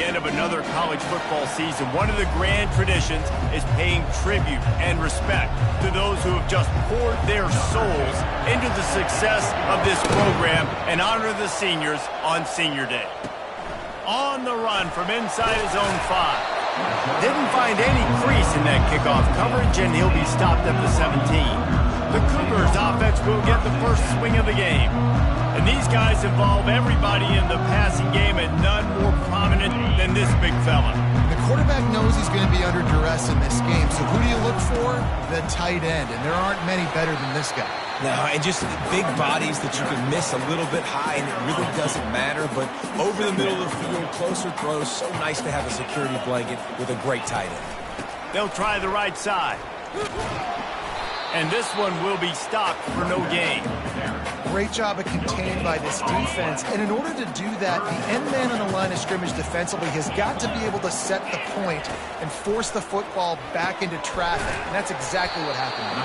end of another college football season, one of the grand traditions is paying tribute and respect to those who have just poured their souls into the success of this program and honor the seniors on Senior Day. On the run from inside his own 5. Didn't find any crease in that kickoff coverage, and he'll be stopped at the 17. The Cougars offense will get the first swing of the game. And these guys involve everybody in the passing game, and none more prominent than this big fella. The quarterback knows he's going to be under duress in this game, so who do you look for? The tight end, and there aren't many better than this guy. No, and just big bodies that you can miss a little bit high, and it really doesn't matter, but over the middle of the field, closer throws, so nice to have a security blanket with a great tight end. They'll try the right side. And this one will be stopped for no gain. Great job of containing by this defense. And in order to do that, the end man on the line of scrimmage defensively has got to be able to set the point and force the football back into traffic. And that's exactly what happened.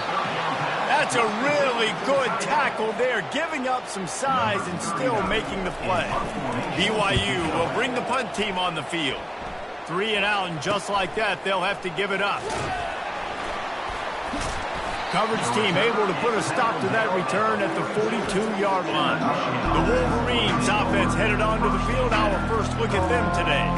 That's a really good tackle there, giving up some size and still making the play. BYU will bring the punt team on the field. 3 and out, and just like that, they'll have to give it up. Coverage team able to put a stop to that return at the 42-yard line. The Wolverines offense headed onto the field. Our first look at them today.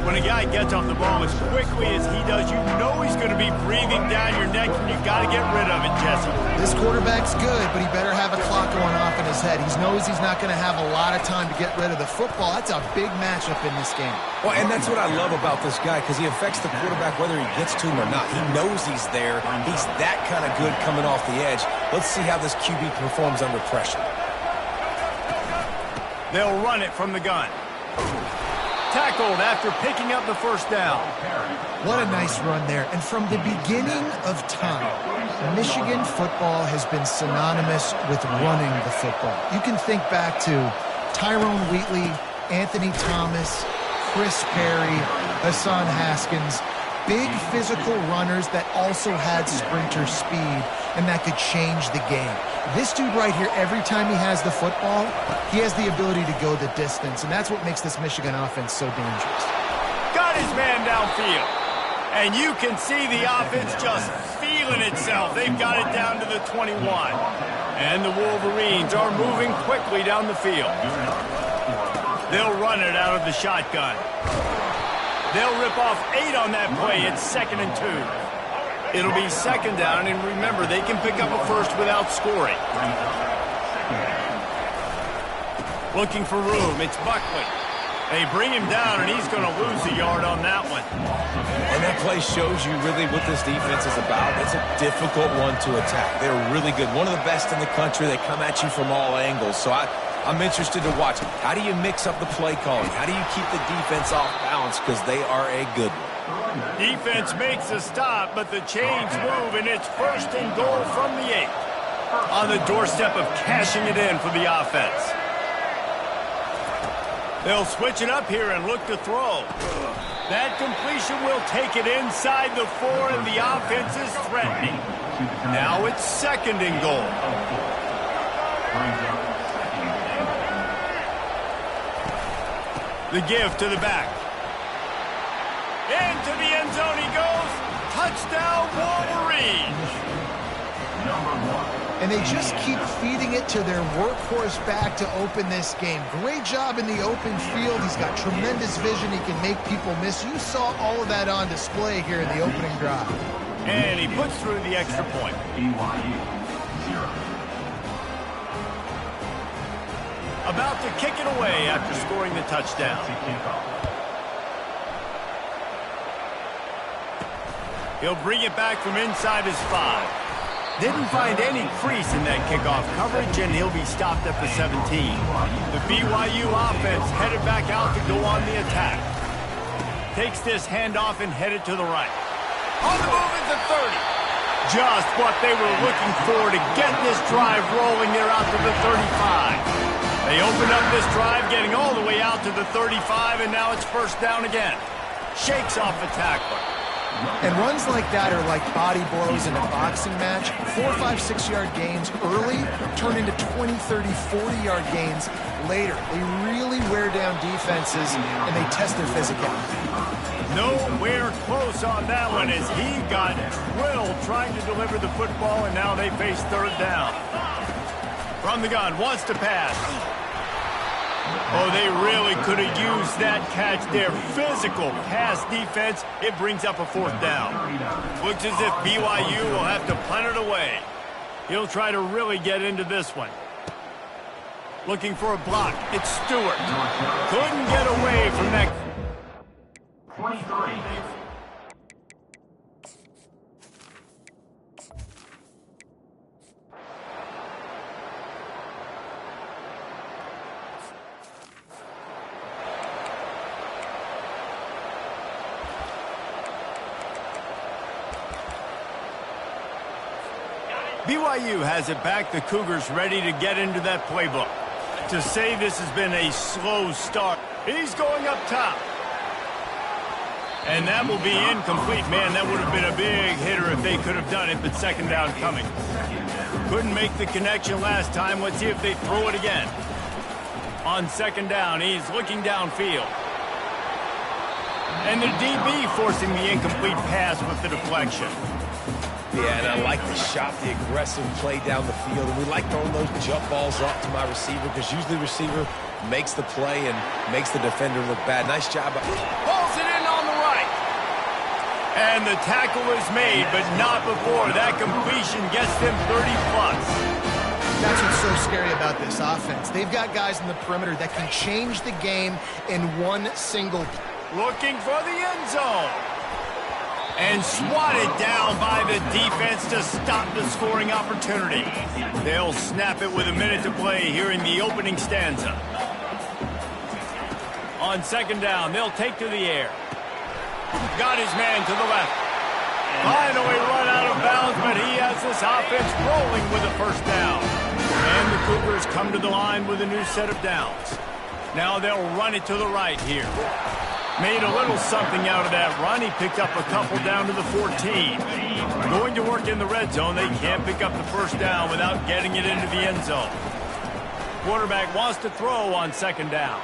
When a guy gets off the ball as quickly as he does, you know he's going to be breathing down your neck, and you've got to get rid of it, Jesse. This quarterback's good, but he better have a clock going off in his head. He knows he's not going to have a lot of time to get rid of the football. That's a big matchup in this game. Well, and that's what I love about this guy, because he affects the quarterback whether he gets to him or not. He knows he's there. He's that kind of good coming off the edge. Let's see how this QB performs under pressure. They'll run it from the gun. Tackled after picking up the first down. What a nice run there. And from the beginning of time, Michigan football has been synonymous with running the football. You can think back to Tyrone Wheatley, Anthony Thomas, Chris Perry, Hassan Haskins, big physical runners that also had sprinter speed and that could change the game. This dude right here, every time he has the football, he has the ability to go the distance, and that's what makes this Michigan offense so dangerous. Got his man downfield, and you can see the offense just feeling itself. They've got it down to the 21, and the Wolverines are moving quickly down the field. They'll run it out of the shotgun. They'll rip off 8 on that play. It's 2nd and 2. It'll be 2nd down, and remember, they can pick up a first without scoring. Looking for room. It's Buckley. They bring him down, and he's going to lose a yard on that one. And that play shows you really what this defense is about. It's a difficult one to attack. They're really good. One of the best in the country. They come at you from all angles. So I'm interested to watch. How do you mix up the play calling? How do you keep the defense off balance? Because they are a good one. Defense makes a stop, but the chains move, and it's 1st and goal from the 8. On the doorstep of cashing it in for the offense. They'll switch it up here and look to throw. That completion will take it inside the 4, and the offense is threatening. Now it's 2nd and goal. The give to the back. Into the end zone he goes. Touchdown, Wolverines. And they just keep feeding it to their workhorse back to open this game. Great job in the open field. He's got tremendous vision. He can make people miss. You saw all of that on display here in the opening drive. And he puts through the extra point. BYU 0. About to kick it away after scoring the touchdown. He'll bring it back from inside his 5. Didn't find any crease in that kickoff coverage, and he'll be stopped at the 17. The BYU offense headed back out to go on the attack. Takes this handoff and headed to the right. On the move at the 30. Just what they were looking for to get this drive rolling. They're out to the 35. They opened up this drive, getting all the way out to the 35, and now it's 1st down again. Shakes off the tackler. And runs like that are like body blows in a boxing match. 4, 5, 6-yard gains early turn into 20, 30, 40-yard gains later. They really wear down defenses, and they test their physicality. Nowhere close on that one as he got drilled trying to deliver the football, and now they face third down. From the gun, wants to pass. Oh, they really could have used that catch there. Physical pass defense. It brings up a fourth down. Looks as if BYU will have to punt it away. He'll try to really get into this one. Looking for a block. It's Stewart. Couldn't get away from that. 23. BYU has it back. The Cougars ready to get into that playbook. To say this has been a slow start. He's going up top. And that will be incomplete. Man, that would have been a big hitter if they could have done it, but second down coming. Couldn't make the connection last time. Let's see if they throw it again. On second down, he's looking downfield. And the DB forcing the incomplete pass with the deflection. Yeah, and I like the shot, the aggressive play down the field. And we like throwing those jump balls up to my receiver because usually the receiver makes the play and makes the defender look bad. Nice job. Pulls it in on the right. And the tackle is made, but not before. That completion gets them 30-plus. That's what's so scary about this offense. They've got guys in the perimeter that can change the game in one single. Looking for the end zone. And swatted down by the defense to stop the scoring opportunity. They'll snap it with a minute to play here in the opening stanza. On second down, they'll take to the air. Got his man to the left. Finally run out of bounds, but he has this offense rolling with a first down. And the Cougars come to the line with a new set of downs. Now they'll run it to the right here. Made a little something out of that run. He picked up a couple down to the 14. Going to work in the red zone. They can't pick up the first down without getting it into the end zone. Quarterback wants to throw on second down.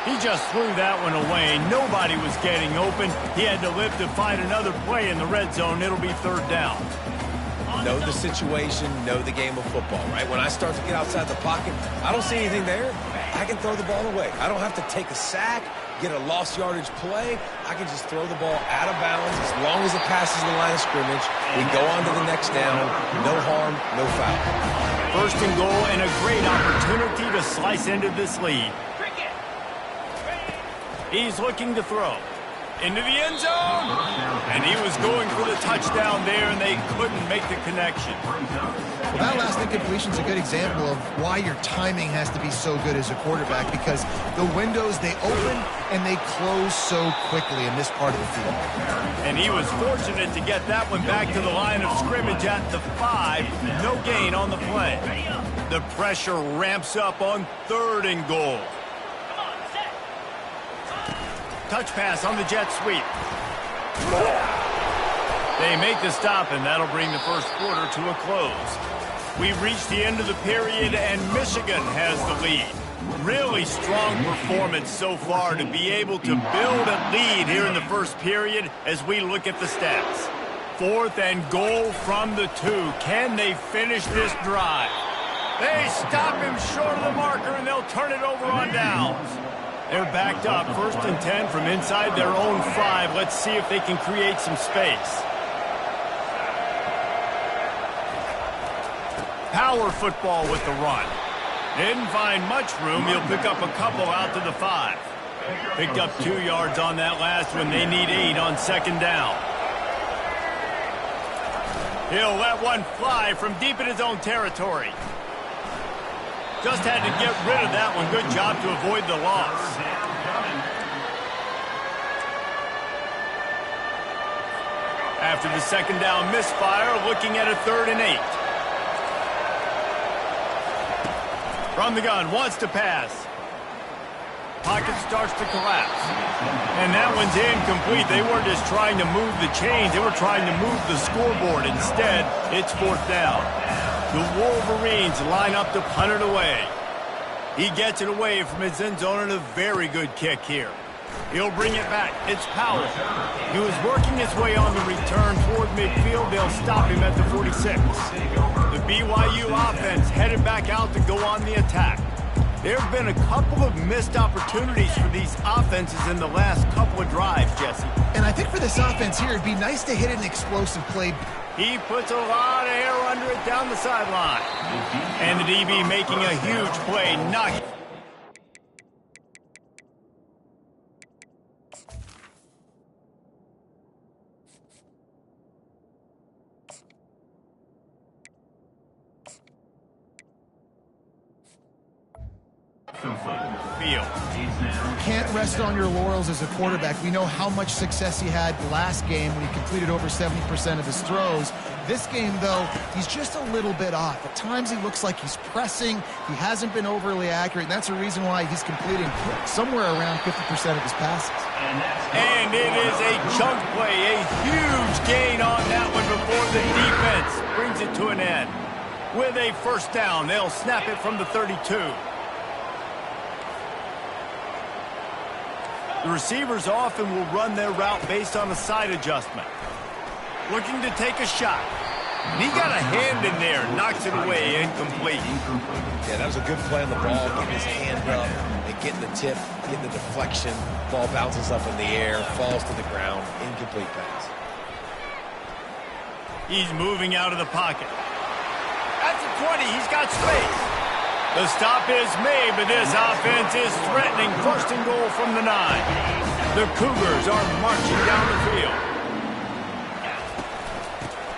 He just threw that one away. Nobody was getting open. He had to live to find another play in the red zone. It'll be third down. Know the situation, know the game of football, right? When I start to get outside the pocket, I don't see anything there. I can throw the ball away. I don't have to take a sack, get a lost yardage play. I can just throw the ball out of bounds as long as it passes the line of scrimmage. We go on to the next down. No harm, no foul. First and goal and a great opportunity to slice into this lead. He's looking to throw. Into the end zone. And he was going for the touchdown there, and they couldn't make the connection. Well, that last incompletion is a good example of why your timing has to be so good as a quarterback, because the windows, they open and they close so quickly in this part of the field. And he was fortunate to get that one back to the line of scrimmage at the 5. No gain on the play. The pressure ramps up on third and goal. Touch pass on the jet sweep. They make the stop, and that'll bring the first quarter to a close. We've reached the end of the period, and Michigan has the lead. Really strong performance so far to be able to build a lead here in the first period as we look at the stats. Fourth and goal from the 2. Can they finish this drive? They stop him short of the marker, and they'll turn it over on downs. They're backed up, 1st and 10 from inside their own 5. Let's see if they can create some space. Power football with the run. Didn't find much room. He'll pick up a couple out to the 5. Picked up 2 yards on that last one. They need 8 on second down. He'll let one fly from deep in his own territory. Just had to get rid of that one. Good job to avoid the loss. After the second down misfire, looking at a 3rd and 8. From the gun, wants to pass. pocket starts to collapse. And that one's incomplete. They weren't just trying to move the chains. They were trying to move the scoreboard. Instead, it's 4th down. The Wolverines line up to punt it away. He gets it away from his end zone and a very good kick here. He'll bring it back. It's Powell. He was working his way on the return toward midfield. They'll stop him at the 46. The BYU offense headed back out to go on the attack. There have been a couple of missed opportunities for these offenses in the last couple of drives, Jesse. And I think for this offense here, it'd be nice to hit an explosive play. He puts a lot of air under it down the sideline. And the DB making a huge play, knocking. Field. Can't rest on your laurels as a quarterback. We know how much success he had last game when he completed over 70% of his throws. This game, though, he's just a little bit off. At times he looks like he's pressing. He hasn't been overly accurate, and that's the reason why he's completing somewhere around 50% of his passes. And it is a chunk play, a huge gain on that one before the defense brings it to an end. With a 1st down, they'll snap it from the 32. The receivers often will run their route based on a side adjustment. Looking to take a shot. And he got a hand in there, knocks it away, incomplete. Yeah, that was a good play on the ball, getting his hand up and getting the tip, getting the deflection. Ball bounces up in the air, falls to the ground, incomplete pass. He's moving out of the pocket. At the 20, he's got space. The stop is made, but this offense is threatening 1st and goal from the 9. The Cougars are marching down the field.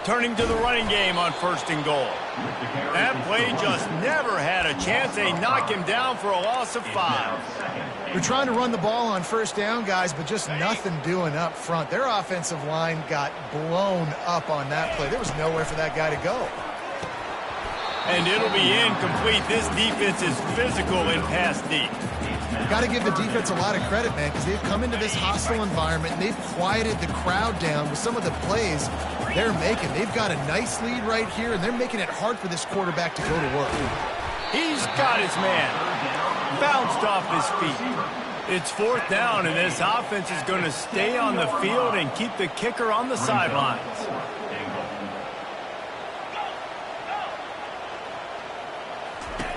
Turning to the running game on 1st and goal. That play just never had a chance. They knock him down for a loss of 5. They're trying to run the ball on 1st down, guys, but just nothing doing up front. Their offensive line got blown up on that play. There was nowhere for that guy to go. And it'll be incomplete. This defense is physical in pass deep. Got to give the defense a lot of credit, man, because they've come into this hostile environment and they've quieted the crowd down with some of the plays they're making. They've got a nice lead right here, and they're making it hard for this quarterback to go to work. He's got his man. Bounced off his feet. It's 4th down, and this offense is going to stay on the field and keep the kicker on the sidelines.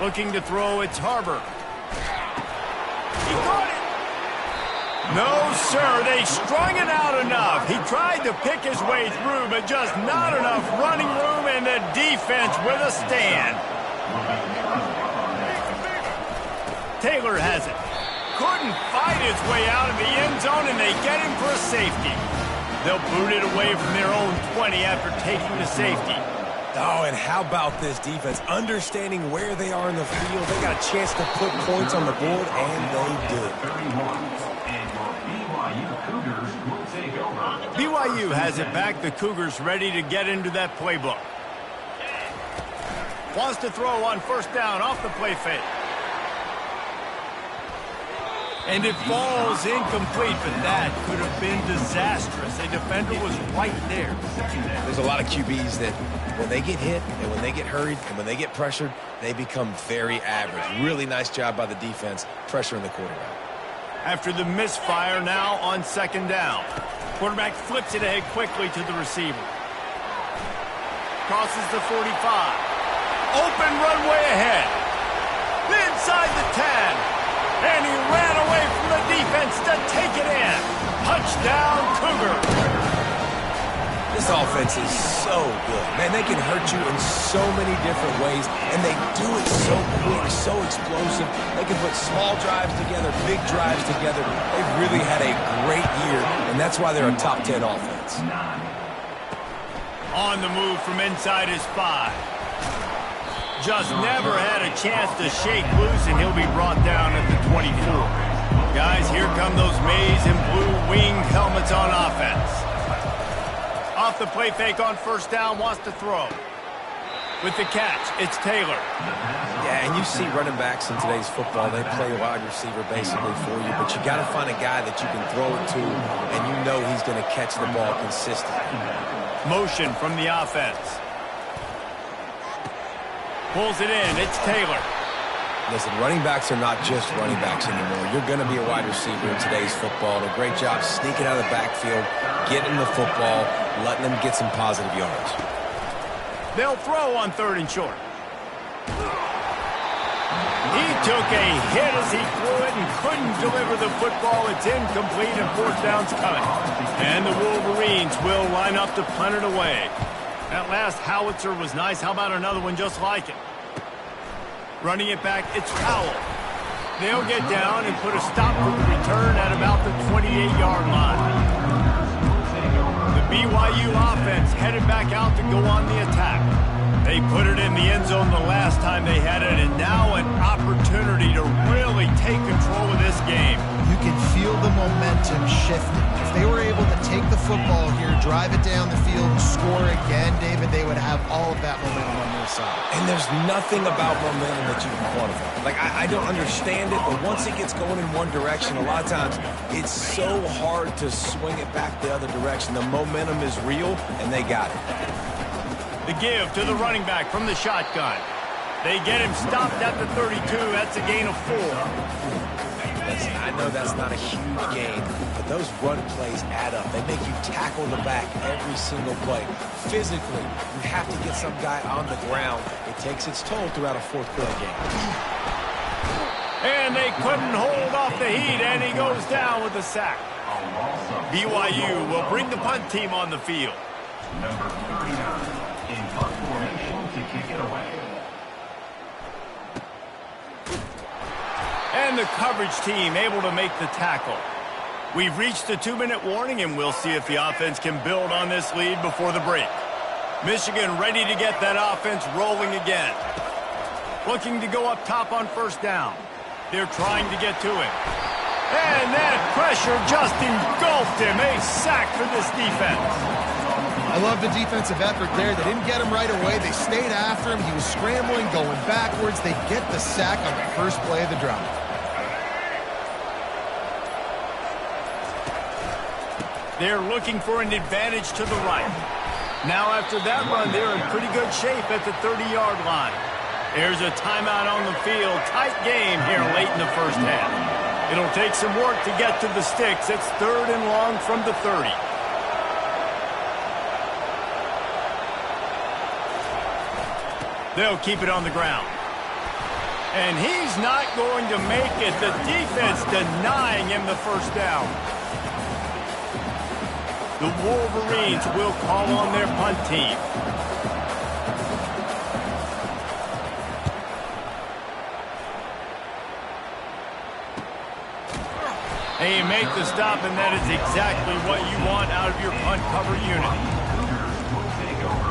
Looking to throw, it's Harbor. He caught it. No, sir, they strung it out enough. He tried to pick his way through, but just not enough running room, and the defense with a stand. Taylor has it. Couldn't fight his way out of the end zone, and they get him for a safety. They'll boot it away from their own 20 after taking the safety. Oh, and how about this defense? Understanding where they are in the field. They got a chance to put points on the board, and they did. BYU has it back. The Cougars ready to get into that playbook. Wants to throw on 1st down off the play fake. And it falls incomplete, but that could have been disastrous. A defender was right there. There's a lot of QBs that when they get hit and when they get hurried and when they get pressured, they become very average. Really nice job by the defense pressuring the quarterback. After the misfire, now on 2nd down. Quarterback flips it ahead quickly to the receiver. Crosses the 45. Open runway ahead. Inside the 10. And he ran away from the defense to take it in. Touchdown, Cougar. This offense is so good. Man, they can hurt you in so many different ways, and they do it so quick, so explosive. They can put small drives together, big drives together. They've really had a great year, and that's why they're a top 10 offense. On the move from inside his 5. Just never had a chance to shake loose, and he'll be brought down at the 24. Guys, here come those maize and blue winged helmets on offense. Off the play fake on 1st down, wants to throw. With the catch, it's Taylor. Yeah, and you see running backs in today's football, they play wide receiver basically for you, but you got to find a guy that you can throw it to, and you know he's going to catch the ball consistently. Motion from the offense. Pulls it in. It's Taylor. Listen, running backs are not just running backs anymore. You're going to be a wide receiver in today's football. And a great job sneaking out of the backfield, getting the football, letting them get some positive yards. They'll throw on 3rd and short. He took a hit as he threw it and couldn't deliver the football. It's incomplete and 4th down's coming. And the Wolverines will line up to punt it away. That last howitzer was nice. How about another one just like it? Running it back, it's Powell. They'll get down and put a stop to the return at about the 28-yard line. The BYU offense headed back out to go on the attack. They put it in the end zone the last time they had it, and now an opportunity to really take control of this game. You can feel the momentum shifting. If they were able to take the football here, drive it down the field, and score again, David, they would have all of that momentum on their side. And there's nothing about momentum that you can quantify. Like, I don't understand it, but once it gets going in one direction, a lot of times it's so hard to swing it back the other direction. The momentum is real, and they got it. The give to the running back from the shotgun. They get him stopped at the 32. That's a gain of 4. Listen, I know that's not a huge gain, but those run plays add up. They make you tackle the back every single play. Physically, you have to get some guy on the ground. It takes its toll throughout a 4th quarter game. And they couldn't hold off the heat, and he goes down with a sack. BYU will bring the punt team on the field. Number 39 in punt formation to kick it away. And the coverage team able to make the tackle. We've reached the 2-minute warning, and we'll see if the offense can build on this lead before the break. Michigan ready to get that offense rolling again. Looking to go up top on 1st down. They're trying to get to him. And that pressure just engulfed him. A sack for this defense. I love the defensive effort there. They didn't get him right away. They stayed after him. He was scrambling, going backwards. They get the sack on the first play of the drive. They're looking for an advantage to the right. Now after that run, they're in pretty good shape at the 30-yard line. There's a timeout on the field. Tight game here late in the first half. It'll take some work to get to the sticks. It's 3rd and long from the 30. They'll keep it on the ground. And he's not going to make it. The defense denying him the 1st down. The Wolverines will call on their punt team. They make the stop, and that is exactly what you want out of your punt cover unit.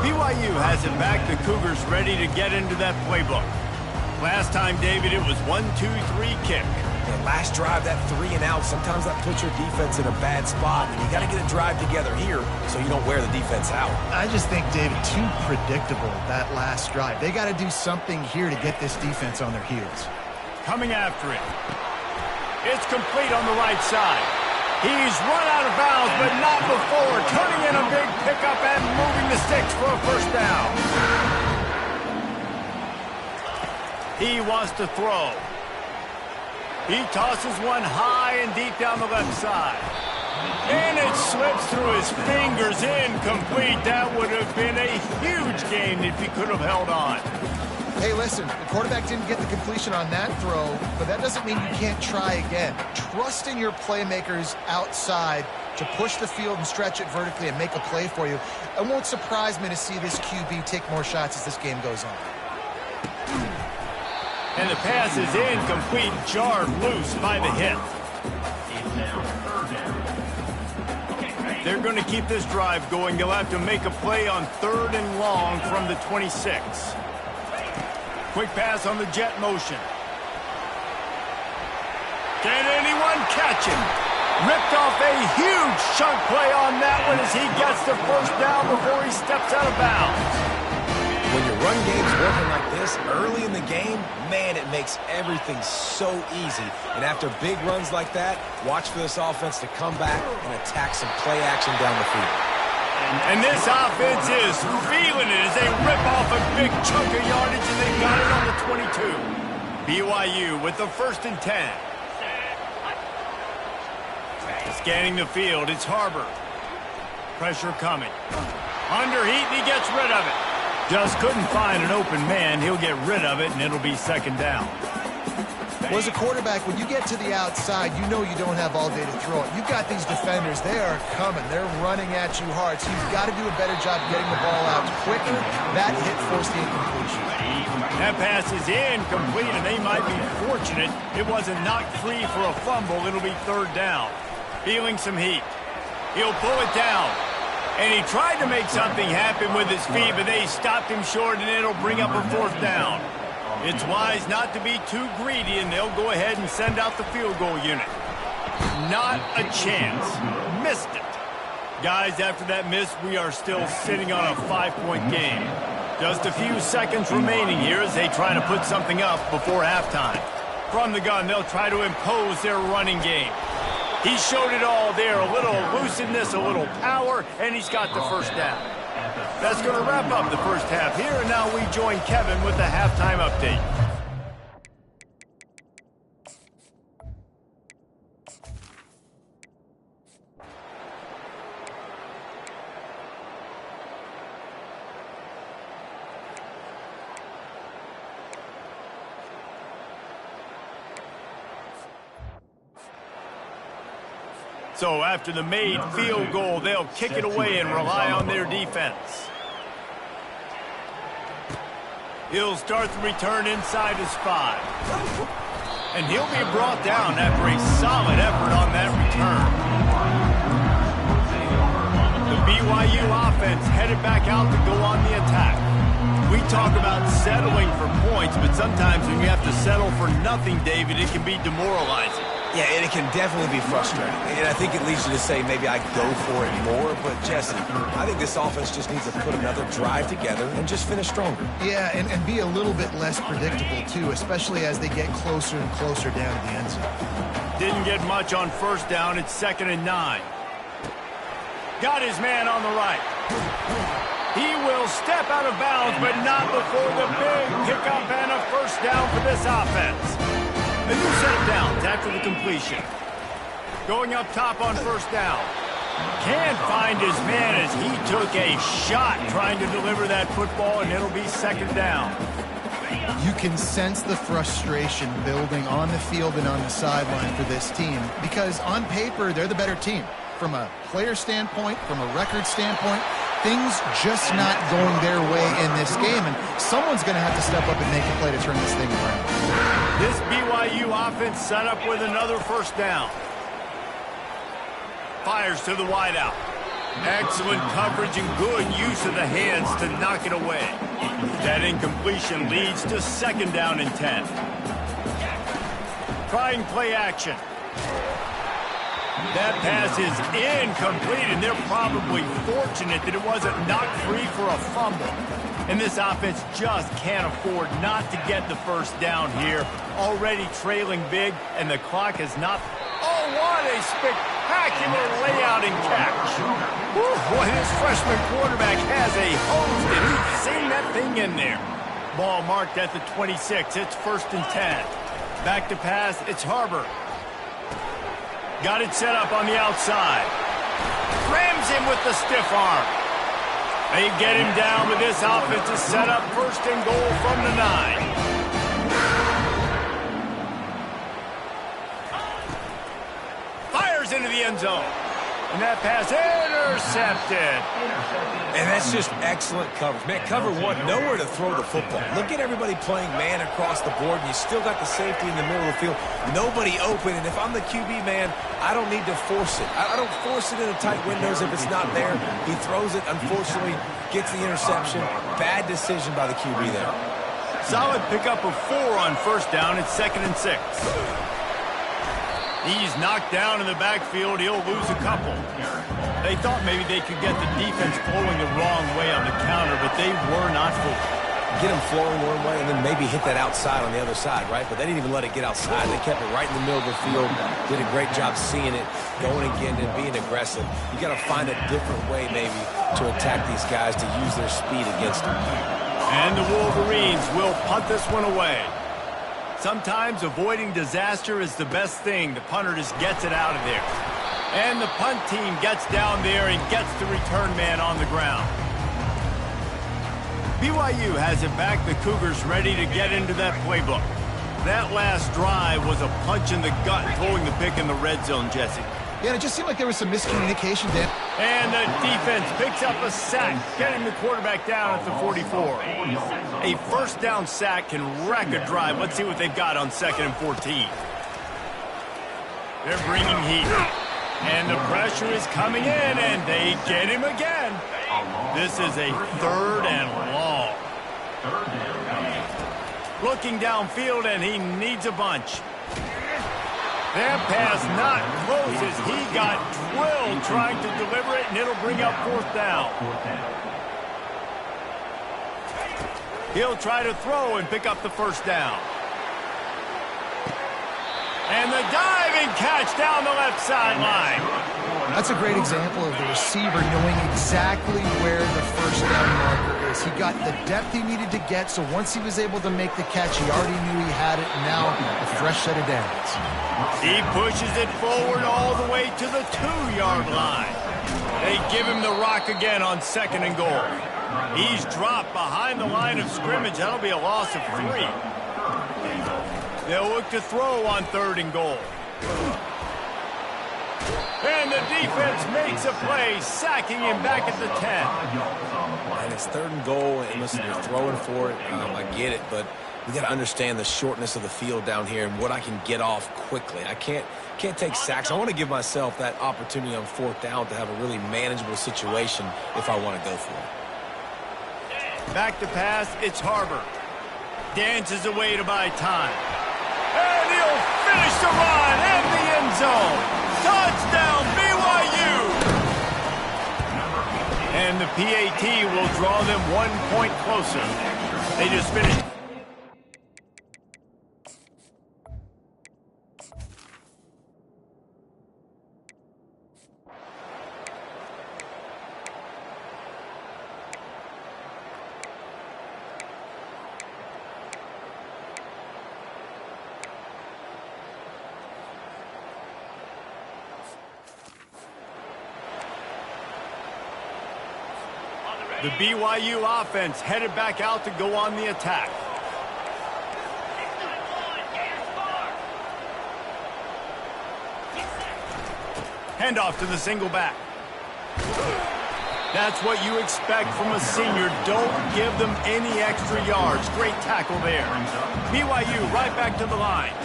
BYU has it back. The Cougars ready to get into that playbook. Last time, David, it was 1-2-3 kick. And last drive, that 3 and out, sometimes that puts your defense in a bad spot, and you got to get a drive together here so you don't wear the defense out. I just think, David, too predictable, that last drive. They got to do something here to get this defense on their heels. Coming after it. It's complete on the right side. He's run out of bounds, but not before. Turning in a big pickup and moving the sticks for a 1st down. He wants to throw. He tosses one high and deep down the left side. And it slips through his fingers, incomplete. That would have been a huge gain if he could have held on. Hey, listen, the quarterback didn't get the completion on that throw, but that doesn't mean you can't try again. Trust in your playmakers outside to push the field and stretch it vertically and make a play for you. It won't surprise me to see this QB take more shots as this game goes on. And the pass is incomplete, jarred loose by the hit. They're going to keep this drive going. They'll have to make a play on 3rd and long from the 26. Quick pass on the jet motion. Can anyone catch him? Ripped off a huge chunk play on that one as he gets the 1st down before he steps out of bounds. When your run game's working like this early in the game, man, it makes everything so easy. And after big runs like that, watch for this offense to come back and attack some play action down the field. And this offense is feeling it as they rip off a big chunk of yardage, and they got it on the 22. BYU with the 1st and 10. Scanning the field, it's Harbor. Pressure coming. Under heat, and he gets rid of it. Just couldn't find an open man. He'll get rid of it, and it'll be 2nd down. Well, as a quarterback, when you get to the outside, you know you don't have all day to throw it. You've got these defenders. They are coming. They're running at you hard, so you've got to do a better job getting the ball out quicker. That hit forced the incompletion. That pass is incomplete, and they might be fortunate it wasn't knocked free for a fumble. It'll be 3rd down. Feeling some heat. He'll pull it down. And he tried to make something happen with his feet, but they stopped him short, and it'll bring up a 4th down. It's wise not to be too greedy, and they'll go ahead and send out the field goal unit. Not a chance. Missed it. Guys, after that miss, we are still sitting on a 5-point game. Just a few seconds remaining here as they try to put something up before halftime. From the gun, they'll try to impose their running game. He showed it all there, a little elusiveness, a little power, and he's got the 1st down. That's going to wrap up the first half here, and now we join Kevin with the halftime update. So after the made field goal, they'll kick it away and rely on their defense. He'll start the return inside his 5. And he'll be brought down after a solid effort on that return. The BYU offense headed back out to go on the attack. We talk about settling for points, but sometimes when you have to settle for nothing, David, it can be demoralizing. Yeah, and it can definitely be frustrating. And I think it leads you to say maybe I go for it more. But, Jesse, I think this offense just needs to put another drive together and just finish stronger. Yeah, and be a little bit less predictable, too, especially as they get closer and closer down to the end zone. Didn't get much on 1st down. It's 2nd and 9. Got his man on the right. He will step out of bounds, but not before the big pickup and a 1st down for this offense. A new set of downs after the completion. Going up top on 1st down. Can't find his man as he took a shot trying to deliver that football, and it'll be 2nd down. You can sense the frustration building on the field and on the sideline for this team because on paper, they're the better team. From a player standpoint, from a record standpoint, things just not going their way in this game, and someone's going to have to step up and make a play to turn this thing around. This BYU offense set up with another 1st down. Fires to the wideout. Excellent coverage and good use of the hands to knock it away. That incompletion leads to 2nd down and 10. Trying play action. That pass is incomplete, and they're probably fortunate that it wasn't knocked free for a fumble. And this offense just can't afford not to get the 1st down here. Already trailing big, and the clock is not... Oh, what a spectacular layout and catch. Woo, boy, this freshman quarterback has a hose, and he's seen that thing in there. Ball marked at the 26. It's 1st and 10. Back to pass. It's Harbor. Got it set up on the outside. Rams him with the stiff arm. They get him down, but this offense is set up 1st and goal from the 9. Fires into the end zone. And that pass intercepted. And that's just excellent coverage. Man, cover 1, nowhere to throw the football. Look at everybody playing man across the board, and you still got the safety in the middle of the field. Nobody open, and if I'm the QB, man, I don't need to force it. I don't force it into tight windows if it's not there. He throws it, unfortunately, gets the interception. Bad decision by the QB there. Solid pickup of 4 on 1st down. It's 2nd and 6. He's knocked down in the backfield. He'll lose a couple. They thought maybe they could get the defense flowing the wrong way on the counter, but they were not fooled. get them flowing one way and then maybe hit that outside on the other side, right? But they didn't even let it get outside. They kept it right in the middle of the field, did a great job seeing it, going again and being aggressive. You got to find a different way maybe to attack these guys to use their speed against them. And the Wolverines will punt this one away. Sometimes avoiding disaster is the best thing. The punter just gets it out of there. And the punt team gets down there and gets the return man on the ground. BYU has it back. The Cougars ready to get into that playbook. That last drive was a punch in the gut, throwing the pick in the red zone, Jesse. Yeah, it just seemed like there was some miscommunication, Dan. And the defense picks up a sack, getting the quarterback down at the 44. A first down sack can wreck a drive. Let's see what they've got on 2nd and 14. They're bringing heat. And the pressure is coming in, and they get him again. This is a 3rd and long. Looking downfield, and he needs a bunch. That pass not close as he got drilled trying to deliver it, and it'll bring up 4th down. He'll try to throw and pick up the 1st down. And the diving catch down the left sideline. That's a great example of the receiver knowing exactly where the 1st down marker is. He got the depth he needed to get, so once he was able to make the catch, he already knew he had it, and now a fresh set of downs. He pushes it forward all the way to the 2-yard line. They give him the rock again on 2nd and goal. He's dropped behind the line of scrimmage. That'll be a loss of 3. They'll look to throw on 3rd and goal. And the defense makes a play, sacking him back at the 10. And it's 3rd and goal, and listen, you're throwing for it. I get it, but we got to understand the shortness of the field down here and what I can get off quickly. I can't take sacks. I want to give myself that opportunity on 4th down to have a really manageable situation if I want to go for it. Back to pass, it's Harbor. Dances away to buy time. And he'll finish the run in the end zone. Touchdown, BYU! And the PAT will draw them 1 point closer. They just finished. The BYU offense headed back out to go on the attack. Handoff to the single back. That's what you expect from a senior. Don't give them any extra yards. Great tackle there. BYU right back to the line.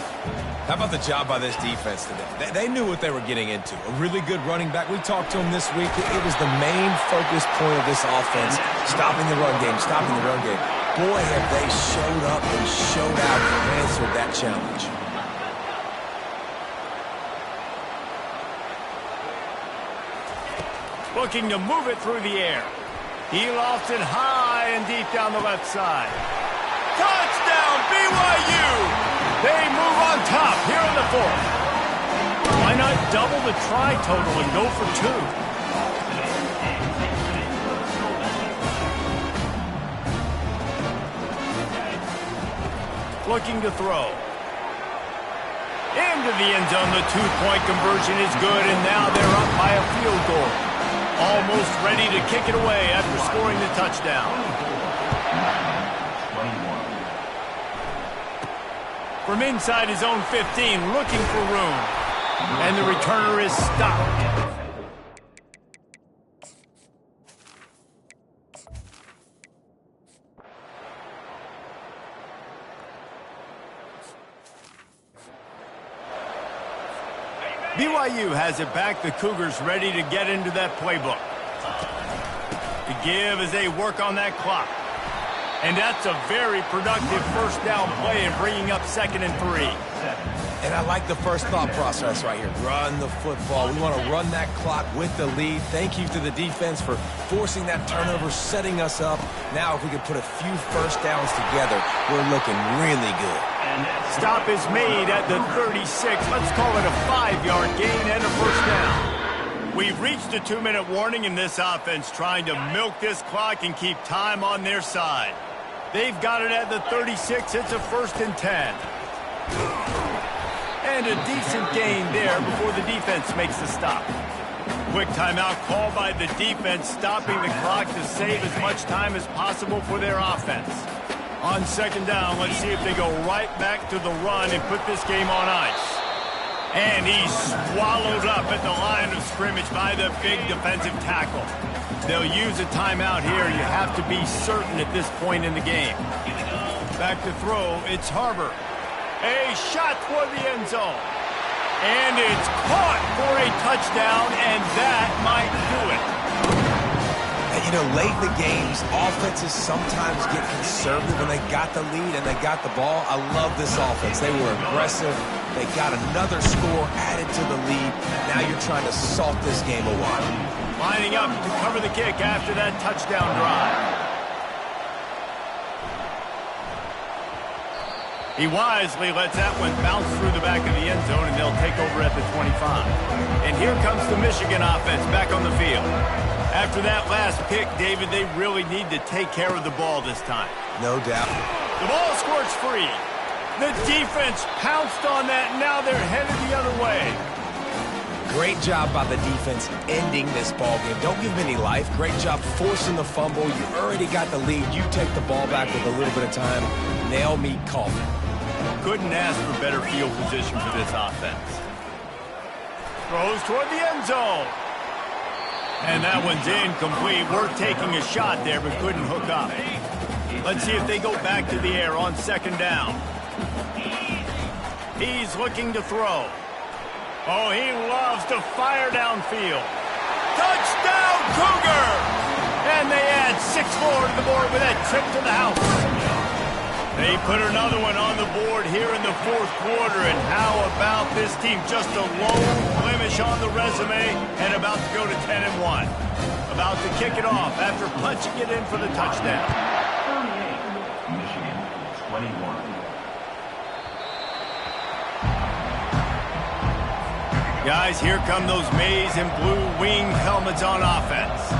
How about the job by this defense today? They knew what they were getting into. A really good running back. We talked to him this week. It was the main focus point of this offense, stopping the run game, stopping the run game. Boy, have they showed up and showed out and answered that challenge. Looking to move it through the air. He lofts it high and deep down the left side. Touchdown, BYU! They move on top here in the 4th. Why not double the try total and go for 2? Looking to throw. Into the end zone, the 2-point conversion is good, and now they're up by a field goal. Almost ready to kick it away after scoring the touchdown. From inside his own 15, looking for room. And the returner is stopped. BYU has it back. The Cougars ready to get into that playbook. To give as they work on that clock. And that's a very productive 1st down play and bringing up 2nd and 3. And I like the first thought process right here. Run the football. We want to run that clock with the lead. Thank you to the defense for forcing that turnover, setting us up. Now if we can put a few first downs together, we're looking really good. Stop is made at the 36. Let's call it a 5-yard gain and a first down. We've reached a 2-minute warning in this offense, trying to milk this clock and keep time on their side. They've got it at the 36. It's a 1st and 10. And a decent gain there before the defense makes the stop. Quick timeout call by the defense, stopping the clock to save as much time as possible for their offense. On 2nd down, let's see if they go right back to the run and put this game on ice. And he's swallowed up at the line of scrimmage by the big defensive tackle. They'll use a timeout here. You have to be certain at this point in the game. Back to throw, it's Harbor. A shot toward the end zone. And it's caught for a touchdown, and that might do it. And, you know, late in the games, offenses sometimes get conservative when they got the lead and they got the ball. I love this offense. They were aggressive. They got another score added to the lead. Now you're trying to salt this game away. Lining up to cover the kick after that touchdown drive. He wisely lets that one bounce through the back of the end zone, and they'll take over at the 25. And here comes the Michigan offense back on the field. After that last pick, David, they really need to take care of the ball this time. No doubt. The ball squirts free. The defense pounced on that, and now they're headed the other way. Great job by the defense ending this ball game. Don't give them any life. Great job forcing the fumble. You already got the lead. You take the ball back with a little bit of time. Nail meet call. Couldn't ask for better field position for this offense. Throws toward the end zone. And that one's incomplete. We're taking a shot there, but couldn't hook up. Let's see if they go back to the air on 2nd down. He's looking to throw. Oh, he loves to fire downfield. Touchdown, Cougar! And they add 6 more to the board with that trip to the house. They put another one on the board here in the 4th quarter, and how about this team? Just a lone blemish on the resume and about to go to 10-1. About to kick it off after punching it in for the touchdown. 38, Michigan, 21. Guys, here come those maize and blue winged helmets on offense.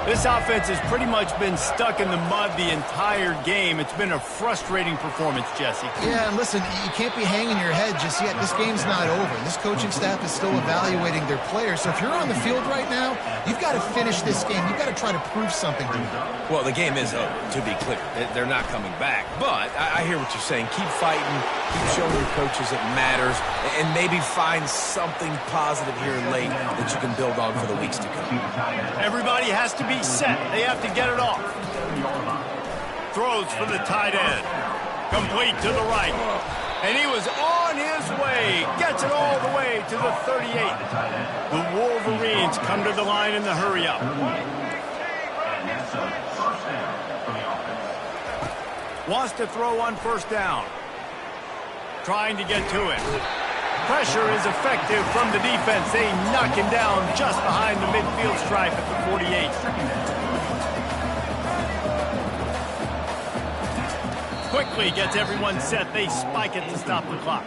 This offense has pretty much been stuck in the mud the entire game. It's been a frustrating performance, Jesse. Yeah, and listen, you can't be hanging your head just yet. This game's not over. This coaching staff is still evaluating their players. So if you're on the field right now, you've got to finish this game. You've got to try to prove something to them. Well, the game is over, to be clear. They're not coming back. But I hear what you're saying. Keep fighting. Keep showing your coaches it matters. And maybe find something positive here late that you can build on for the weeks to come. Everybody has to be set. They have to get it off. Throws for the tight end. Complete to the right. And he was on his way. Gets it all the way to the 38. The Wolverines come to the line in the hurry-up. Wants to throw on 1st down. Trying to get to it. Pressure is effective from the defense. They knock him down just behind the midfield stripe at the 48. Quickly gets everyone set. They spike it to stop the clock.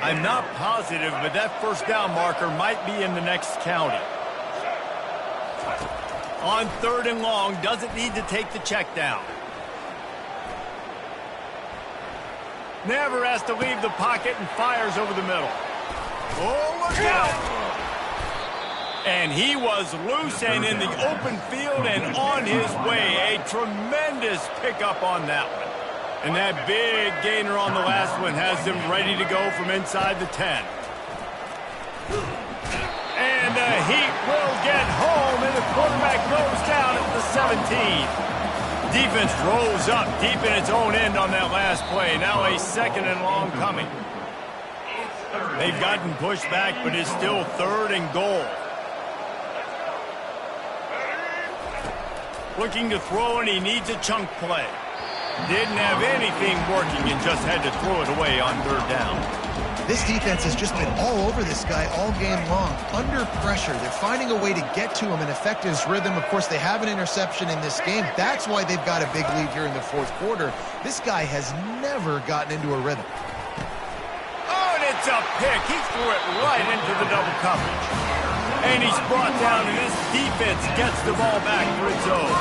I'm not positive, but that 1st down marker might be in the next county. On 3rd and long, doesn't need to take the check down. Never has to leave the pocket and fires over the middle. Oh, look out! And he was loose and in the open field and on his way. A tremendous pickup on that one. And that big gainer on the last one has them ready to go from inside the 10. And the Heat will get home, and the quarterback goes down at the 17. Defense rolls up deep in its own end on that last play. Now a 2nd and long coming. They've gotten pushed back, but it's still 3rd and goal. Looking to throw, and he needs a chunk play. Didn't have anything working and just had to throw it away on 3rd down. This defense has just been all over this guy all game long. Under pressure, they're finding a way to get to him and affect his rhythm. Of course, they have an interception in this game. That's why they've got a big lead here in the fourth quarter. This guy has never gotten into a rhythm. Oh, and it's a pick. He threw it right into the double coverage. And he's brought down, and this defense gets the ball back for its own.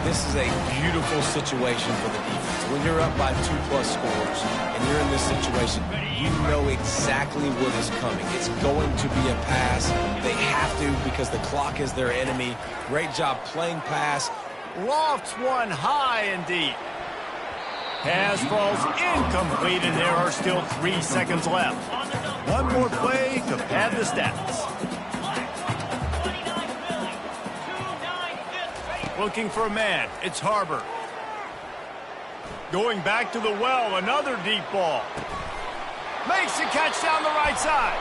This is a beautiful situation for the defense. When you're up by 2+ scores and you're in this situation, you know exactly what is coming. It's going to be a pass. They have to because the clock is their enemy. Great job playing pass. Lofts one high and deep. Pass falls incomplete, and there are still 3 seconds left. One more play to pad the stats. Looking for a man. It's Harbor. Going back to the well, another deep ball. Makes the catch down the right side.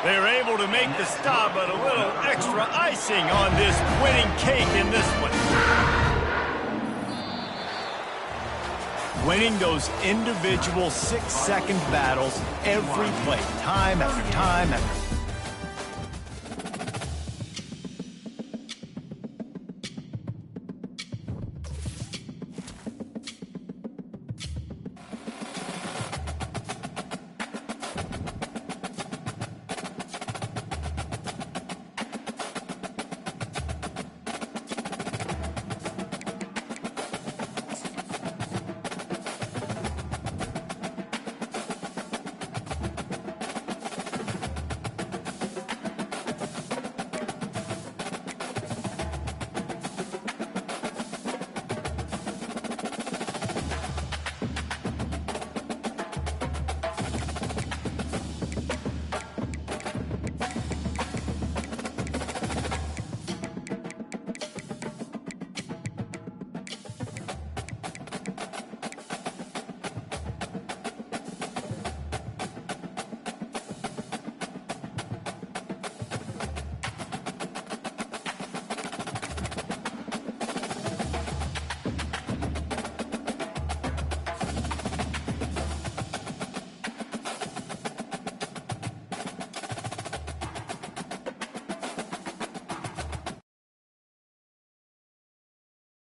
They're able to make the stop, but a little extra icing on this winning cake in this one. Winning those individual 6-second battles every play, time after time after